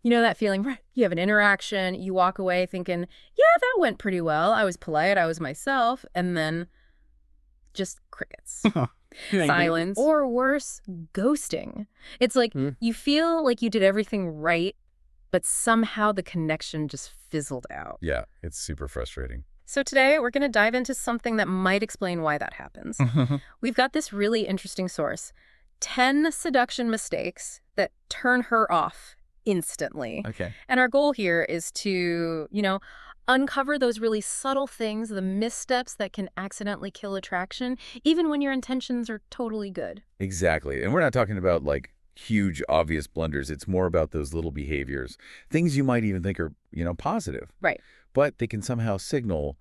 You know that feeling, right? You have an interaction, you walk away thinking, yeah, that went pretty well. I was polite, I was myself, and then just crickets. Silence. Or worse, ghosting. It's like Hmm. you feel like you did everything right, but somehow the connection just fizzled out. Yeah, it's super frustrating. So today we're going to dive into something that might explain why that happens. We've got this really interesting source, 10 seduction mistakes that turn her off instantly. Okay. And our goal here is to, uncover those really subtle things, the missteps that can accidentally kill attraction, even when your intentions are totally good. Exactly. And we're not talking about like huge, obvious blunders. It's more about those little behaviors, things you might even think are, positive, Right. but they can somehow signal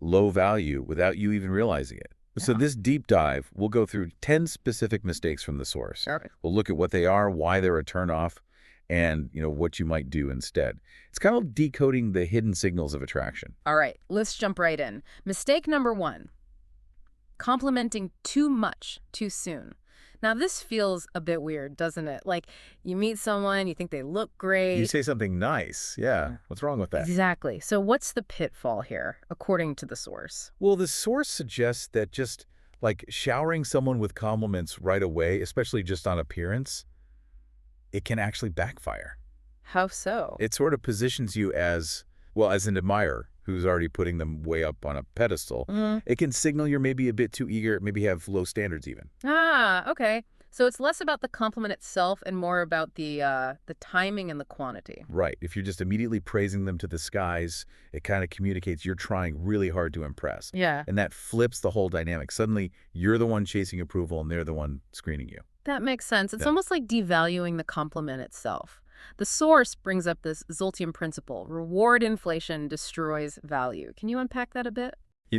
low value without you even realizing it. So this deep dive, we'll go through 10 specific mistakes from the source. Sure. We'll look at what they are, why they're a turnoff, and what you might do instead. It's kind of decoding the hidden signals of attraction. All right, let's jump right in. Mistake number 1, complimenting too much too soon. Now, this feels a bit weird, doesn't it? Like, you meet someone, you think they look great. You say something nice. Yeah. What's wrong with that? Exactly. So what's the pitfall here, according to the source? Well, the source suggests that just like showering someone with compliments right away, especially just on appearance, it can actually backfire. How so? It sort of positions you as, well, as an admirer who's already putting them way up on a pedestal. It can signal you're maybe a bit too eager, maybe have low standards even. Ah, okay. So it's less about the compliment itself and more about the timing and the quantity. Right. If you're just immediately praising them to the skies, it kind of communicates you're trying really hard to impress. Yeah. And that flips the whole dynamic. Suddenly, you're the one chasing approval and they're the one screening you. That makes sense. It's Yeah. almost like devaluing the compliment itself. The source brings up this Zoltium principle: reward inflation destroys value. Can you unpack that a bit?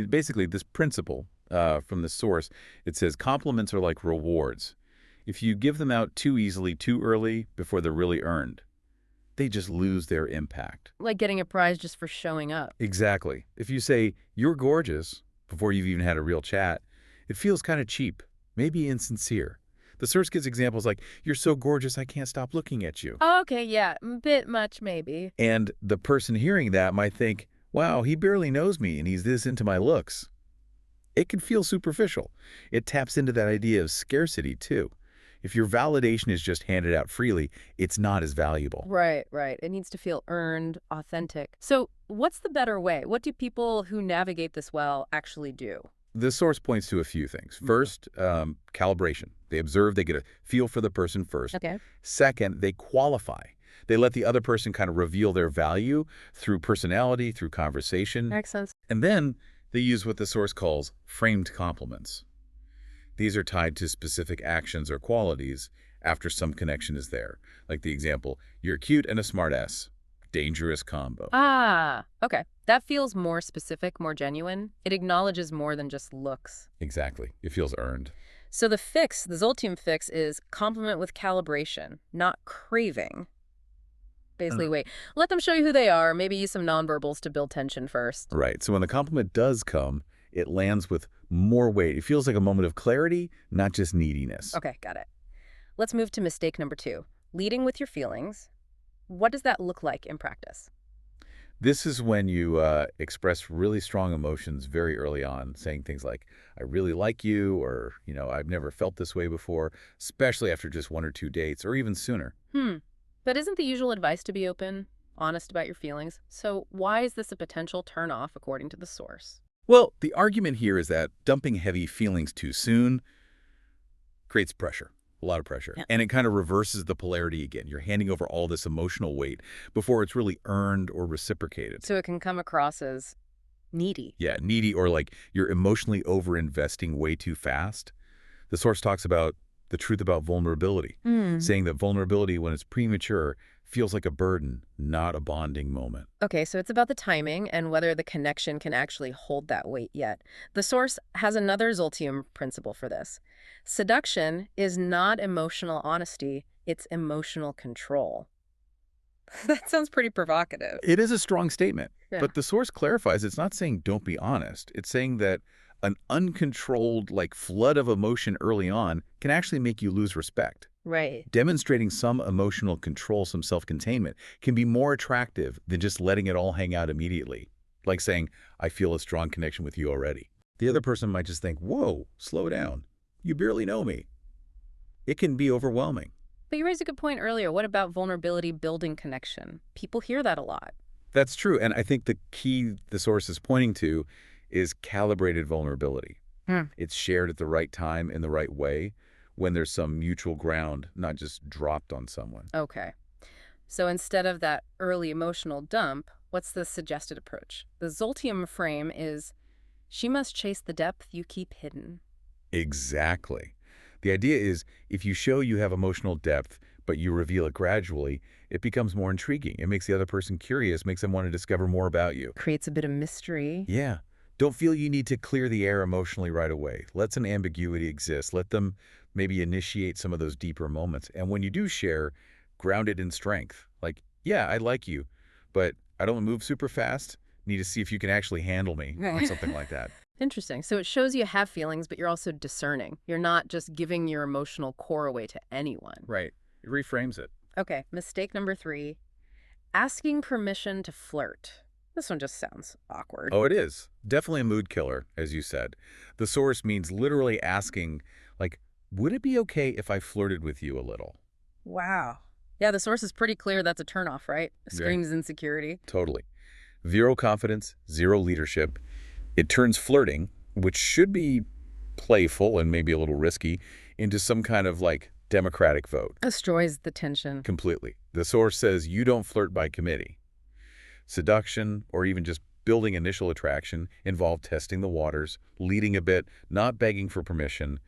Basically, this principle from the source, it says compliments are like rewards. If you give them out too easily, too early, before they're really earned, they just lose their impact. Like getting a prize just for showing up. Exactly. If you say, you're gorgeous, before you've even had a real chat, it feels kind of cheap, maybe insincere. The source gives examples like, you're so gorgeous, I can't stop looking at you. Okay, yeah, a bit much maybe. And the person hearing that might think, wow, he barely knows me and he's this into my looks. It can feel superficial. It taps into that idea of scarcity, too. If your validation is just handed out freely, it's not as valuable. Right, right. It needs to feel earned, authentic. So what's the better way? What do people who navigate this well actually do? The source points to a few things. First, calibration. They observe, they get a feel for the person first. Okay. Second, they qualify. They let the other person kind of reveal their value through personality, through conversation. Makes sense. And then they use what the source calls framed compliments. These are tied to specific actions or qualities after some connection is there. Like the example, you're cute and a smartass. Dangerous combo. Ah, okay. That feels more specific, more genuine. It acknowledges more than just looks. Exactly. It feels earned. So the fix, the Zoltium fix, is compliment with calibration, not craving. Basically, wait, let them show you who they are, maybe use some nonverbals to build tension first. Right. So when the compliment does come, it lands with more weight. It feels like a moment of clarity, not just neediness. Okay, got it. Let's move to mistake number 2, leading with your feelings. What does that look like in practice? This is when you express really strong emotions very early on, saying things like, I really like you, or, I've never felt this way before, especially after just 1 or 2 dates, or even sooner. But isn't the usual advice to be open, honest about your feelings? So why is this a potential turnoff according to the source? Well, the argument here is that dumping heavy feelings too soon creates pressure. A lot of pressure. Yeah. And it kind of reverses the polarity again. You're handing over all this emotional weight before it's really earned or reciprocated. So it can come across as needy. Yeah, needy, or like you're emotionally over-investing way too fast. The source talks about the truth about vulnerability, saying that vulnerability, when it's premature, feels like a burden, not a bonding moment. Okay, so it's about the timing and whether the connection can actually hold that weight yet. The source has another Zoltium principle for this. Seduction is not emotional honesty, it's emotional control. That sounds pretty provocative. It is a strong statement, Yeah. but the source clarifies it's not saying don't be honest. It's saying that an uncontrolled flood of emotion early on can actually make you lose respect. Right. Demonstrating some emotional control, some self-containment, can be more attractive than just letting it all hang out immediately. Like saying, I feel a strong connection with you already. The other person might just think, whoa, slow down. You barely know me. It can be overwhelming. But you raised a good point earlier. What about vulnerability building connection? People hear that a lot. That's true. And I think the key the source is pointing to is calibrated vulnerability. Hmm. It's shared at the right time in the right way when there's some mutual ground, not just dropped on someone. Okay. So instead of that early emotional dump, what's the suggested approach? The Zoltium frame is she must chase the depth you keep hidden. Exactly. The idea is if you show you have emotional depth, but you reveal it gradually, it becomes more intriguing. It makes the other person curious, makes them want to discover more about you. Creates a bit of mystery. Yeah. Don't feel you need to clear the air emotionally right away. Let some ambiguity exist. Let them maybe initiate some of those deeper moments. And when you do share, ground it in strength. Like, yeah, I like you, but I don't move super fast. Need to see if you can actually handle me or something like that. Interesting. So it shows you have feelings, but you're also discerning. You're not just giving your emotional core away to anyone. Right. It reframes it. Okay, mistake number 3, asking permission to flirt. This one just sounds awkward. Oh, it is. Definitely a mood killer, as you said. The source means literally asking, like, would it be okay if I flirted with you a little? Wow. Yeah, the source is pretty clear that's a turnoff, right? Yeah. Screams insecurity. Totally. Zero confidence, zero leadership. It turns flirting, which should be playful and maybe a little risky, into some kind of like democratic vote. Destroys the tension. Completely. The source says you don't flirt by committee. Seduction, or even just building initial attraction, involve testing the waters, leading a bit, not begging for permission.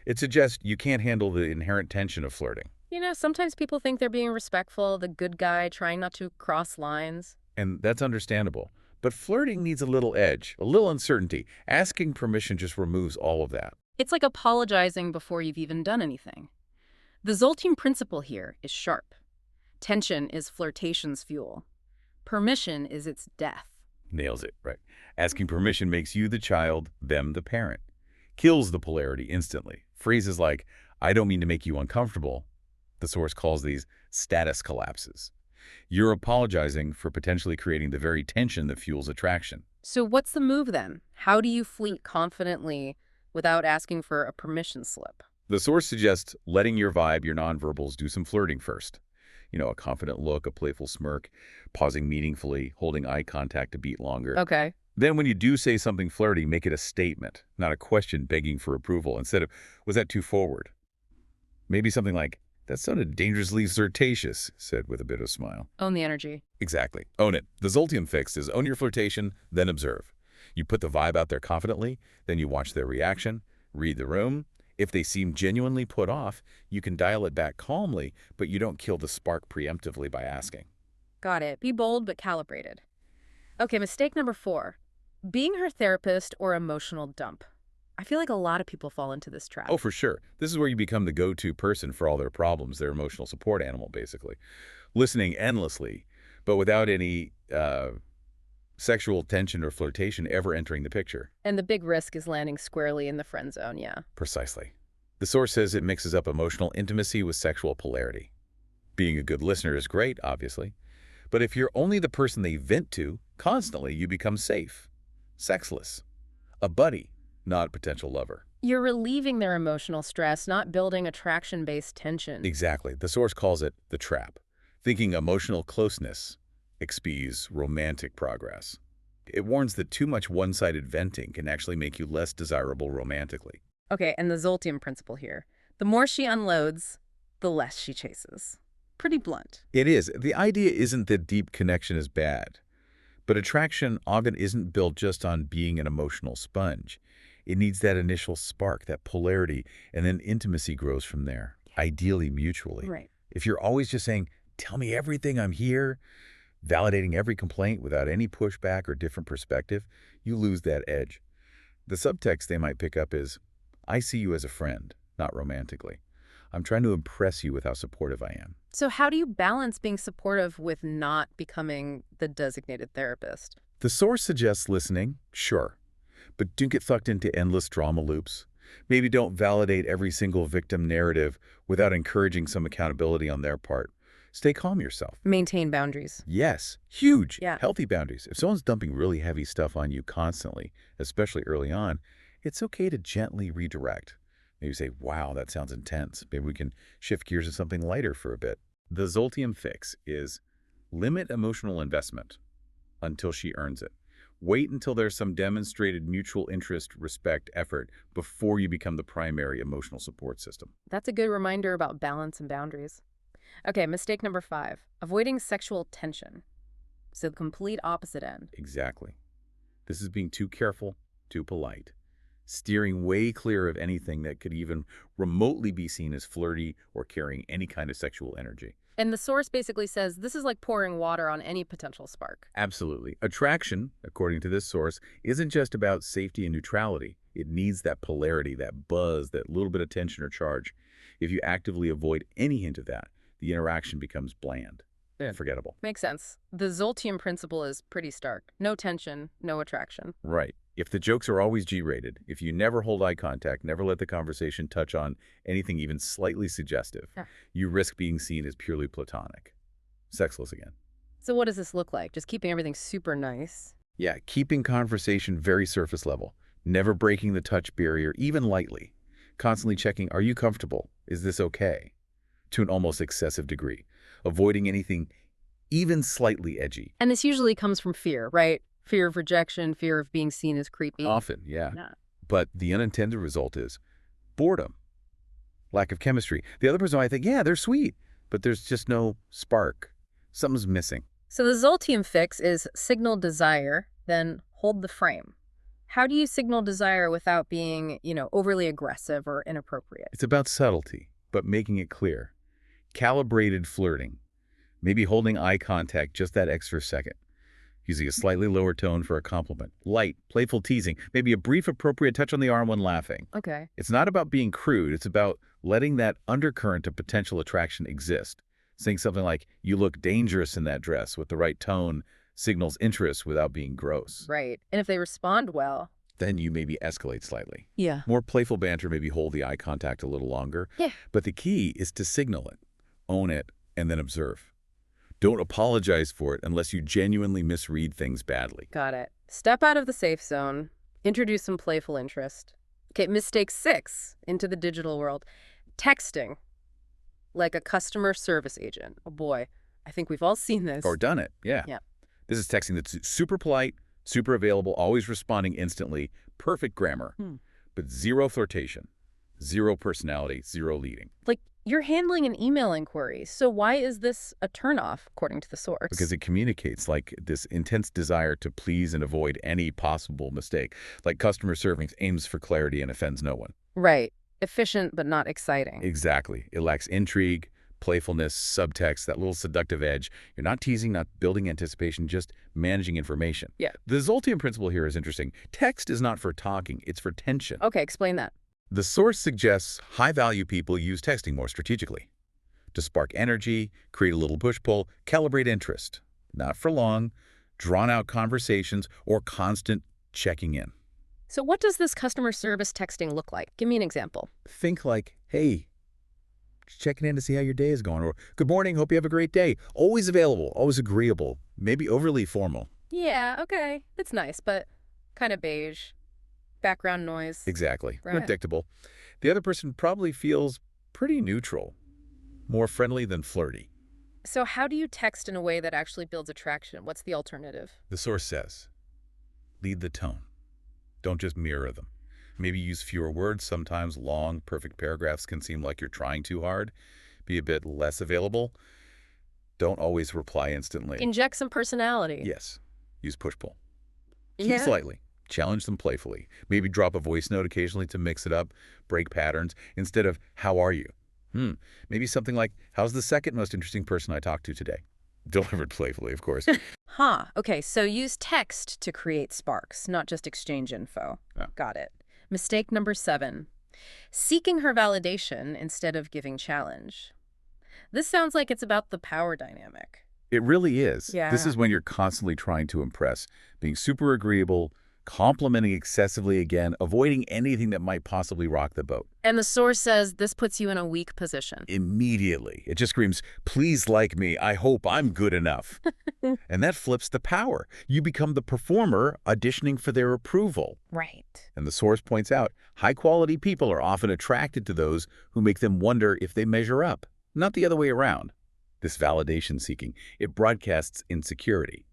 It suggests you can't handle the inherent tension of flirting. You know, sometimes people think they're being respectful, the good guy, trying not to cross lines. And that's understandable. But flirting needs a little edge, a little uncertainty. Asking permission just removes all of that. It's like apologizing before you've even done anything. The Zoltine principle here is sharp. Tension is flirtation's fuel. Permission is its death. Nails it, right? Asking permission makes you the child, them the parent. Kills the polarity instantly. Phrases like, I don't mean to make you uncomfortable. The source calls these status collapses. You're apologizing for potentially creating the very tension that fuels attraction. So what's the move then? How do you fleet confidently without asking for a permission slip? The source suggests letting your vibe, your nonverbals, do some flirting first. You know, a confident look, a playful smirk, pausing meaningfully, holding eye contact a beat longer. Okay. Then when you do say something flirty, make it a statement, not a question begging for approval. Instead of, was that too forward? Maybe something like, that sounded dangerously flirtatious, said with a bit of a smile. Own the energy. Exactly. Own it. The Zoltium fix is own your flirtation, then observe. You put the vibe out there confidently, then you watch their reaction, read the room. If they seem genuinely put off, you can dial it back calmly, but you don't kill the spark preemptively by asking. Got it. Be bold but calibrated. Okay, mistake number 4. Being her therapist or emotional dump. I feel like a lot of people fall into this trap. Oh, for sure. This is where you become the go-to person for all their problems, their emotional support animal, basically. Listening endlessly, but without any sexual tension or flirtation ever entering the picture. And the big risk is landing squarely in the friend zone, yeah. Precisely. The source says it mixes up emotional intimacy with sexual polarity. Being a good listener is great, obviously. But if you're only the person they vent to, constantly you become safe, sexless, a buddy, not a potential lover. You're relieving their emotional stress, not building attraction-based tension. Exactly. The source calls it the trap. Thinking emotional closeness expees romantic progress. It warns that too much one-sided venting can actually make you less desirable romantically. Okay, and the Zoltium principle here. The more she unloads, the less she chases. Pretty blunt. It is. The idea isn't that deep connection is bad, but attraction often isn't built just on being an emotional sponge. It needs that initial spark, that polarity, and then intimacy grows from there, ideally mutually. Right. If you're always just saying, tell me everything, I'm here, validating every complaint without any pushback or different perspective, you lose that edge. The subtext they might pick up is, I see you as a friend, not romantically. I'm trying to impress you with how supportive I am. So how do you balance being supportive with not becoming the designated therapist? The source suggests listening, sure, but don't get sucked into endless drama loops. Maybe don't validate every single victim narrative without encouraging some accountability on their part. Stay calm yourself. Maintain boundaries. Yes, huge, Yeah. healthy boundaries. If someone's dumping really heavy stuff on you constantly, especially early on, it's okay to gently redirect. Maybe say, wow, that sounds intense. Maybe we can shift gears to something lighter for a bit. The Zoltium fix is limit emotional investment until she earns it. Wait until there's some demonstrated mutual interest, respect, effort before you become the primary emotional support system. That's a good reminder about balance and boundaries. Okay, mistake number 5, avoiding sexual tension. So the complete opposite end. Exactly. This is being too careful, too polite, steering way clear of anything that could even remotely be seen as flirty or carrying any kind of sexual energy. And the source basically says this is like pouring water on any potential spark. Absolutely. Attraction, according to this source, isn't just about safety and neutrality. It needs that polarity, that buzz, that little bit of tension or charge. If you actively avoid any hint of that, the interaction becomes bland and forgettable. Makes sense. The Zoltium principle is pretty stark. No tension, no attraction. Right. If the jokes are always G-rated, if you never hold eye contact, never let the conversation touch on anything even slightly suggestive, you risk being seen as purely platonic. Sexless again. So what does this look like? Just keeping everything super nice? Yeah, keeping conversation very surface level, never breaking the touch barrier, even lightly. Constantly checking, are you comfortable? Is this okay? To an almost excessive degree. Avoiding anything even slightly edgy. And this usually comes from fear, right? Fear of rejection, fear of being seen as creepy. Often, yeah. But the unintended result is boredom, lack of chemistry. The other person might think, yeah, they're sweet, but there's just no spark. Something's missing. So the Zoltium fix is signal desire, then hold the frame. How do you signal desire without being, overly aggressive or inappropriate? It's about subtlety, but making it clear. Calibrated flirting. Maybe holding eye contact just that extra second. Using a slightly lower tone for a compliment. Light, playful teasing. Maybe a brief appropriate touch on the arm when laughing. Okay. It's not about being crude. It's about letting that undercurrent of potential attraction exist. Saying something like, you look dangerous in that dress with the right tone signals interest without being gross. Right. And if they respond well, then you maybe escalate slightly. Yeah. More playful banter, maybe hold the eye contact a little longer. Yeah. But the key is to signal it, own it, and then observe. Don't apologize for it unless you genuinely misread things badly. Got it. Step out of the safe zone. Introduce some playful interest. Okay, mistake 6 into the digital world. Texting like a customer service agent. Oh boy, I think we've all seen this. Or done it, yeah. Yeah. This is texting that's super polite, super available, always responding instantly, perfect grammar, but zero flirtation, zero personality, zero leading. Like, you're handling an email inquiry, so why is this a turnoff, according to the source? Because it communicates like this intense desire to please and avoid any possible mistake. Like customer service aims for clarity and offends no one. Right. Efficient, but not exciting. Exactly. It lacks intrigue, playfulness, subtext, that little seductive edge. You're not teasing, not building anticipation, just managing information. Yeah. The Zoltium principle here is interesting. Text is not for talking, it's for tension. Okay, explain that. The source suggests high-value people use texting more strategically. To spark energy, create a little push-pull, calibrate interest. Not for long, drawn-out conversations, or constant checking in. So what does this customer service texting look like? Give me an example. Think like, hey, just checking in to see how your day is going, or good morning, hope you have a great day. Always available, always agreeable, maybe overly formal. Yeah, okay. That's nice, but kind of beige. Background noise. Exactly. Right. Predictable. The other person probably feels pretty neutral, more friendly than flirty. So how do you text in a way that actually builds attraction? What's the alternative? The source says, lead the tone. Don't just mirror them. Maybe use fewer words. Sometimes long, perfect paragraphs can seem like you're trying too hard. Be a bit less available. Don't always reply instantly. Inject some personality. Yes. Use push-pull. Yeah. Slightly. Challenge them playfully. Maybe drop a voice note occasionally to mix it up, break patterns, instead of, how are you? Maybe something like, how's the second most interesting person I talked to today? Delivered playfully, of course. Okay, so use text to create sparks, not just exchange info. Yeah. Got it. Mistake number 7. Seeking her validation instead of giving challenge. This sounds like it's about the power dynamic. It really is. Yeah. This is when you're constantly trying to impress, being super agreeable, Complimenting excessively again, avoiding anything that might possibly rock the boat. And the source says this puts you in a weak position. Immediately, it just screams, please like me, I hope I'm good enough. And that flips the power. You become the performer auditioning for their approval. Right. And the source points out, high-quality people are often attracted to those who make them wonder if they measure up, not the other way around. This validation seeking, it broadcasts insecurity.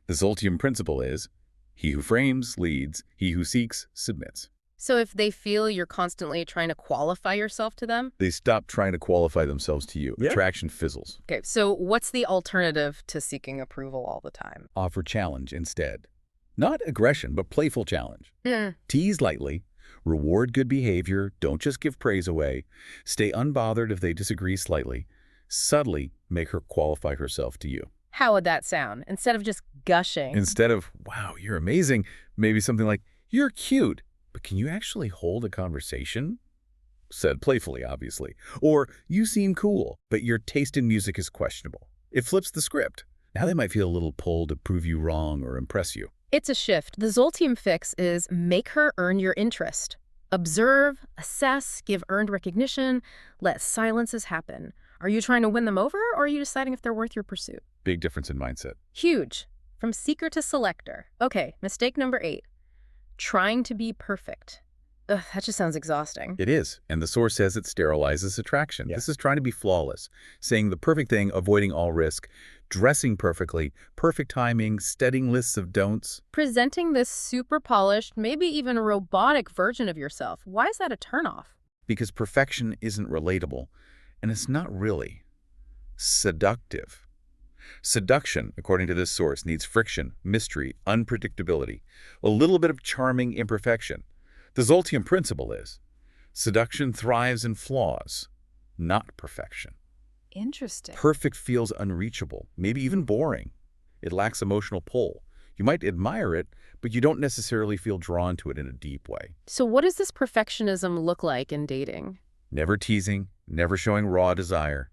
The Zoltium principle is, he who frames leads, he who seeks submits. So if they feel you're constantly trying to qualify yourself to them? They stop trying to qualify themselves to you. Yeah. Attraction fizzles. Okay, so what's the alternative to seeking approval all the time? Offer challenge instead. Not aggression, but playful challenge. Tease lightly. Reward good behavior. Don't just give praise away. Stay unbothered if they disagree slightly. Subtly make her qualify herself to you. How would that sound? Instead of just gushing. Instead of, wow, you're amazing, maybe something like, you're cute, but can you actually hold a conversation? Said playfully, obviously. Or, you seem cool, but your taste in music is questionable. It flips the script. Now they might feel a little pull to prove you wrong or impress you. It's a shift. The Zoltium fix is make her earn your interest. Observe, assess, give earned recognition, let silences happen. Are you trying to win them over, or are you deciding if they're worth your pursuit? Big difference in mindset. Huge. From seeker to selector. Okay, mistake number 8. Trying to be perfect. Ugh, that just sounds exhausting. It is, and the source says it sterilizes attraction. Yeah. This is trying to be flawless, saying the perfect thing, avoiding all risk, dressing perfectly, perfect timing, studying lists of don'ts. Presenting this super polished, maybe even robotic version of yourself. Why is that a turnoff? Because perfection isn't relatable, and it's not really seductive. Seduction, according to this source, needs friction, mystery, unpredictability, a little bit of charming imperfection. The Zoltium principle is, seduction thrives in flaws, not perfection. Interesting. Perfect feels unreachable, maybe even boring. It lacks emotional pull. You might admire it, but you don't necessarily feel drawn to it in a deep way. So what does this perfectionism look like in dating? Never teasing, never showing raw desire,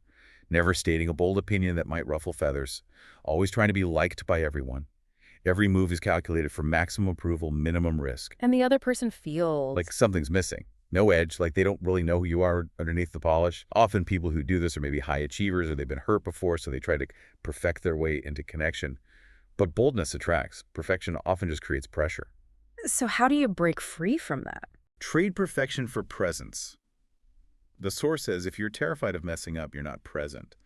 never stating a bold opinion that might ruffle feathers, always trying to be liked by everyone. Every move is calculated for maximum approval, minimum risk. And the other person feels... Like something's missing. No edge, like they don't really know who you are underneath the polish. Often people who do this are maybe high achievers or they've been hurt before, so they try to perfect their way into connection. But boldness attracts. Perfection often just creates pressure. So how do you break free from that? Trade perfection for presence. The source says if you're terrified of messing up, you're not present.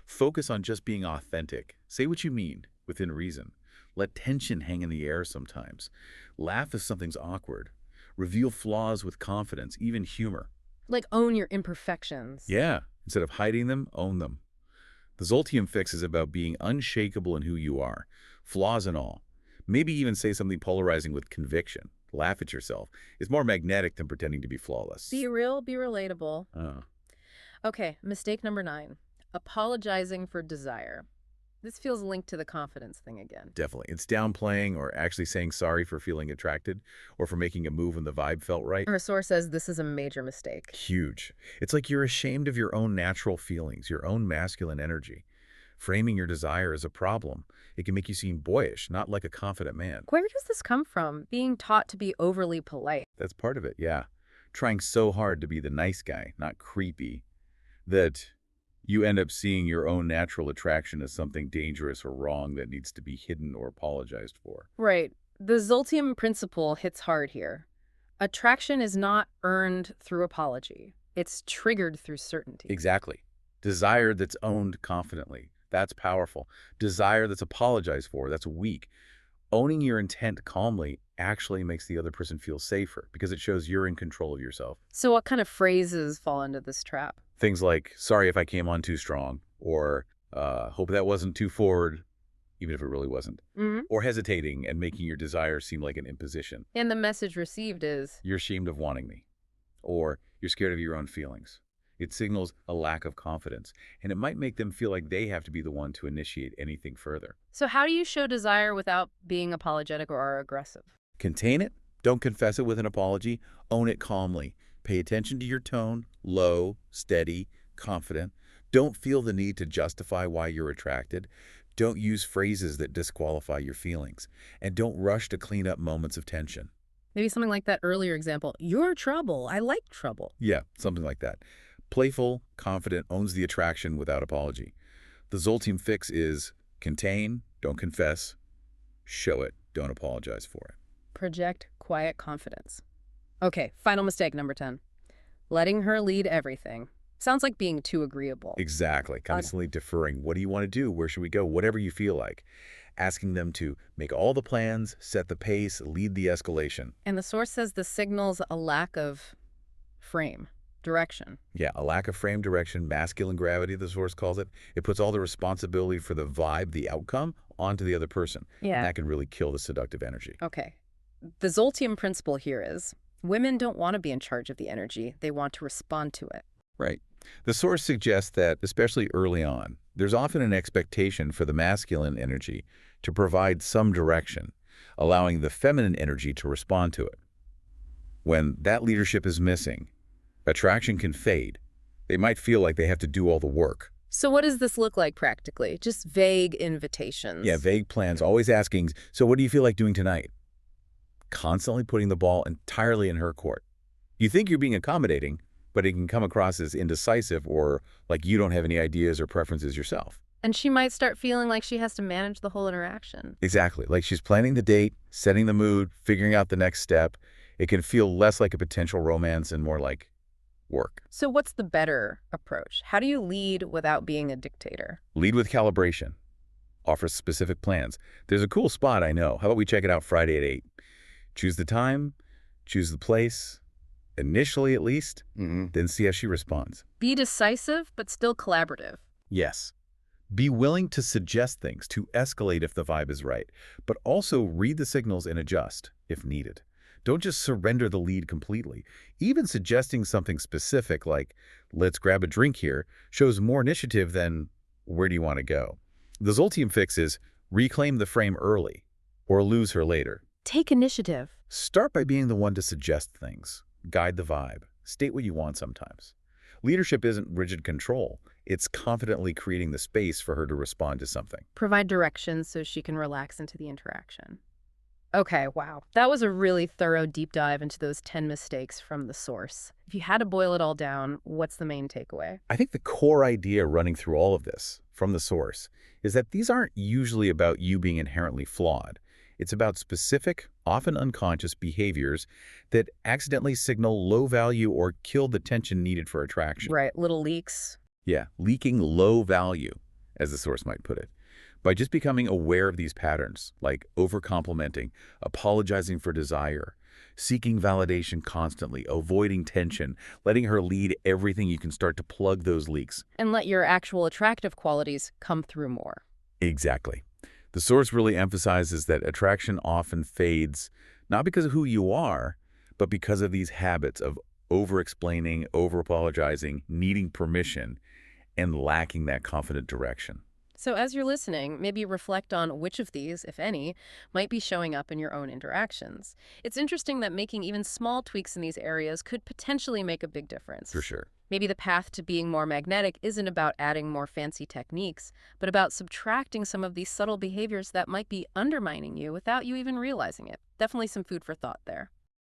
Focus on just being authentic. Say what you mean, within reason. Let tension hang in the air sometimes. Laugh if something's awkward. Reveal flaws with confidence, even humor. Like own your imperfections. Yeah, instead of hiding them, own them. The Zoltium fix is about being unshakable in who you are, flaws and all. Maybe even say something polarizing with conviction. Laugh at yourself. It's more magnetic than pretending to be flawless. Be real, be relatable. Oh. Okay, mistake number 9. Apologizing for desire. This feels linked to the confidence thing again. Definitely. It's downplaying or actually saying sorry for feeling attracted or for making a move when the vibe felt right. Our source says this is a major mistake. Huge. It's like you're ashamed of your own natural feelings, your own masculine energy. Framing your desire as a problem. It can make you seem boyish, not like a confident man. Where does this come from? Being taught to be overly polite. That's part of it, yeah. Trying so hard to be the nice guy, not creepy, that you end up seeing your own natural attraction as something dangerous or wrong that needs to be hidden or apologized for. Right. The Zoltium principle hits hard here. Attraction is not earned through apology. It's triggered through certainty. Exactly. Desire that's owned confidently. That's powerful. Desire that's apologized for. That's weak. Owning your intent calmly actually makes the other person feel safer because it shows you're in control of yourself. So what kind of phrases fall into this trap? Things like, sorry if I came on too strong, or hope that wasn't too forward, even if it really wasn't. Or hesitating and making your desire seem like an imposition. And the message received is, You're ashamed of wanting me. Or you're scared of your own feelings. It signals a lack of confidence, and it might make them feel like they have to be the one to initiate anything further. so how do you show desire without being apologetic or aggressive? Contain it. Don't confess it with an apology. Own it calmly. Pay attention to your tone, low, steady, confident. Don't feel the need to justify why you're attracted. Don't use phrases that disqualify your feelings, and don't rush to clean up moments of tension. Maybe something like that earlier example. You're trouble. I like trouble. Yeah, something like that. Playful, confident, owns the attraction without apology. The Zolteam fix is contain, don't confess, show it, don't apologize for it. Project quiet confidence. Okay, final mistake, number 10. Letting her lead everything. Sounds like being too agreeable. Exactly. Constantly deferring. What do you want to do? Where should we go? Whatever you feel like. Asking them to make all the plans, set the pace, lead the escalation. And the source says this signals a lack of frame, direction. Yeah, a lack of frame direction, masculine gravity, the source calls it. It puts all the responsibility for the vibe, the outcome, onto the other person. Yeah. And that can really kill the seductive energy. Okay. The Zolteum principle here is women don't want to be in charge of the energy. They want to respond to it. Right. The source suggests that, especially early on, there's often an expectation for the masculine energy to provide some direction, allowing the feminine energy to respond to it. When that leadership is missing, attraction can fade. They might feel like they have to do all the work. So what does this look like practically? Just vague invitations. Yeah, vague plans, always asking, so what do you feel like doing tonight? Constantly putting the ball entirely in her court. You think you're being accommodating, but it can come across as indecisive or like you don't have any ideas or preferences yourself. And she might start feeling like she has to manage the whole interaction. Exactly. Like she's planning the date, setting the mood, figuring out the next step. It can feel less like a potential romance and more like work. So what's the better approach? How do you lead without being a dictator? Lead with calibration. Offer specific plans. There's a cool spot I know. How about we check it out Friday at 8? Choose the time, choose the place, initially at least, then see how she responds. Be decisive, but still collaborative. Yes. Be willing to suggest things, to escalate if the vibe is right, but also read the signals and adjust if needed. Don't just surrender the lead completely. Even suggesting something specific like, let's grab a drink here, shows more initiative than, where do you want to go? The Zolteum fix is reclaim the frame early or lose her later. Take initiative. Start by being the one to suggest things, guide the vibe, state what you want sometimes. Leadership isn't rigid control. It's confidently creating the space for her to respond to something. Provide directions so she can relax into the interaction. Okay, wow. That was a really thorough deep dive into those 10 mistakes from the source. If you had to boil it all down, what's the main takeaway? I think the core idea running through all of this from the source is that these aren't usually about you being inherently flawed. It's about specific, often unconscious behaviors that accidentally signal low value or kill the tension needed for attraction. Right, little leaks. Yeah, leaking low value, as the source might put it. By just becoming aware of these patterns, like over-complimenting, apologizing for desire, seeking validation constantly, avoiding tension, letting her lead everything, you can start to plug those leaks. And let your actual attractive qualities come through more. Exactly. The source really emphasizes that attraction often fades, not because of who you are, but because of these habits of over-explaining, over-apologizing, needing permission, and lacking that confident direction. So as you're listening, maybe reflect on which of these, if any, might be showing up in your own interactions. It's interesting that making even small tweaks in these areas could potentially make a big difference. For sure. Maybe the path to being more magnetic isn't about adding more fancy techniques, but about subtracting some of these subtle behaviors that might be undermining you without you even realizing it. Definitely some food for thought there.